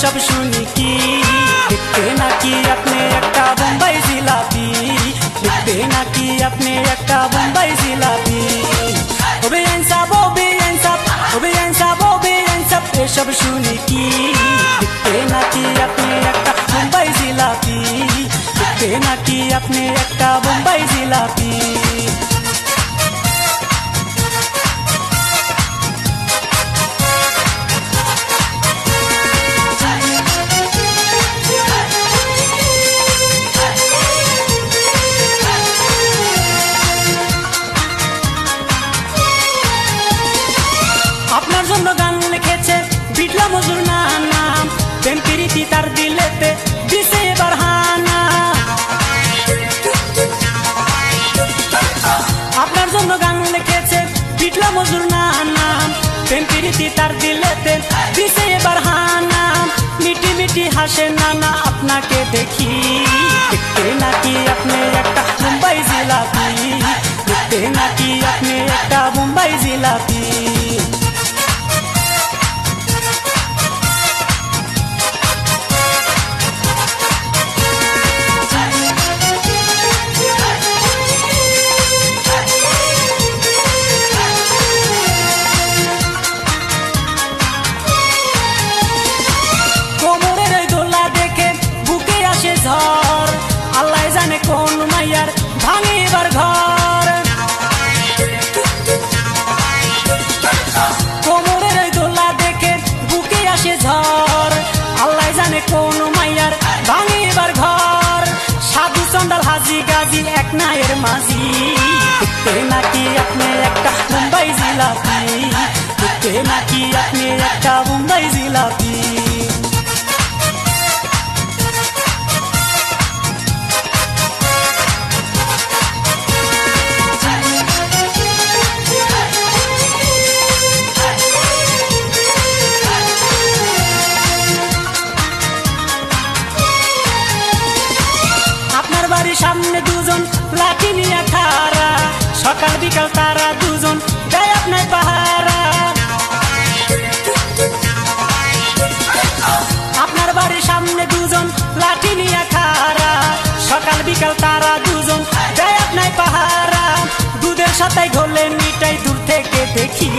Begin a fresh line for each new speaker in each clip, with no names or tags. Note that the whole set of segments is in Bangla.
এসব শুনি কি দেখতে নাকি আপনি একটা বোম্বাই জিলাপি, দেখতে নাকি আপনি একটা বোম্বাই জিলাপি। ওবে ইনসাফ ওবে ইনসাফ ওবে ইনসাফ ওবে ইনসাফ এসব শুনি কি দেখতে নাকি আপনি একটা বোম্বাই জিলাপি, দেখতে নাকি আপনি একটা বোম্বাই জিলাপি। আপনার জন্য গান লিখেছে বিটলা মজুর নাম, প্রেম প্রীতি তার দিলেতে দিছে এবার হানা। আপনার জন্য গান লিখেছে বিটলা মজুর নাম, প্রেম প্রীতি তার দিলেতে দিছে এবার হানা। মিটি মিটি হাসে নানা আপনাকে দেখি, দেখতে নাকি আপনি একটা মুম্বাই জিলাপি, দেখতে নাকি আপনি একটা মুম্বাই জিলাপি। আল্লাহ জানে কোন মাইয়ার ভাঙে এবার ঘর, কোমরের ওই দোলা দেখে বুকে আসে ঝড়। আল্লাহ জানে কোন মাইয়ার ভাঙে এবার ঘর। সাধু চন্ডাল হাজি গাজি এক নায়ের মাঝি, দেখতে নাকি আপনি একটা মুম্বাই জিলাপি, দেখতে নাকি আপনি একটা মুম্বাই জিলাপি। সামনে দুজন লাঠি নিয়ে খাড়া, সকাল বিকাল তারা দুজন দেয় আপনার পাহারা। আপনার বাড়ির সামনে দুজন লাঠি নিয়ে খাড়া, সকাল বিকাল তারা দুজন দেয় আপনার পাহারা। দুধের সাথে ঘোলে মিটাই দূর থেকে দেখি,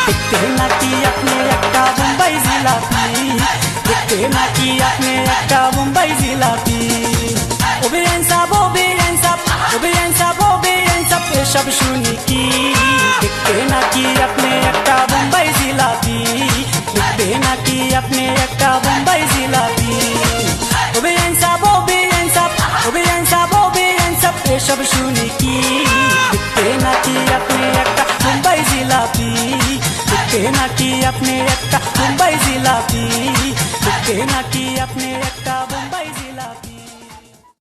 দেখতে নাকি আপনি একটা বোম্বাই জিলাপি, দেখতে নাকি আপনি একটা বোম্বাই জিলাপি। ওবে ইনসাফ ওবে ইনসাফ ওবে ইনসাফ ওবে ইনসাফ এসব শুনি কি দেখতে নাকি আপনি একটা বোম্বাই জিলাপি, দেখতে নাকি আপনি একটা বোম্বাই জিলাপি। ওবে ইনসাফ ওবে ইনসাফ ওবে ইনসাফ ওবে ইনসাফ এসব শুনি কি দেখতে নাকি আপনি একটা বোম্বাই জিলাপি, দেখতে নাকি আপনি একটা বোম্বাই জিলাপি, দেখতে নাকি আপনি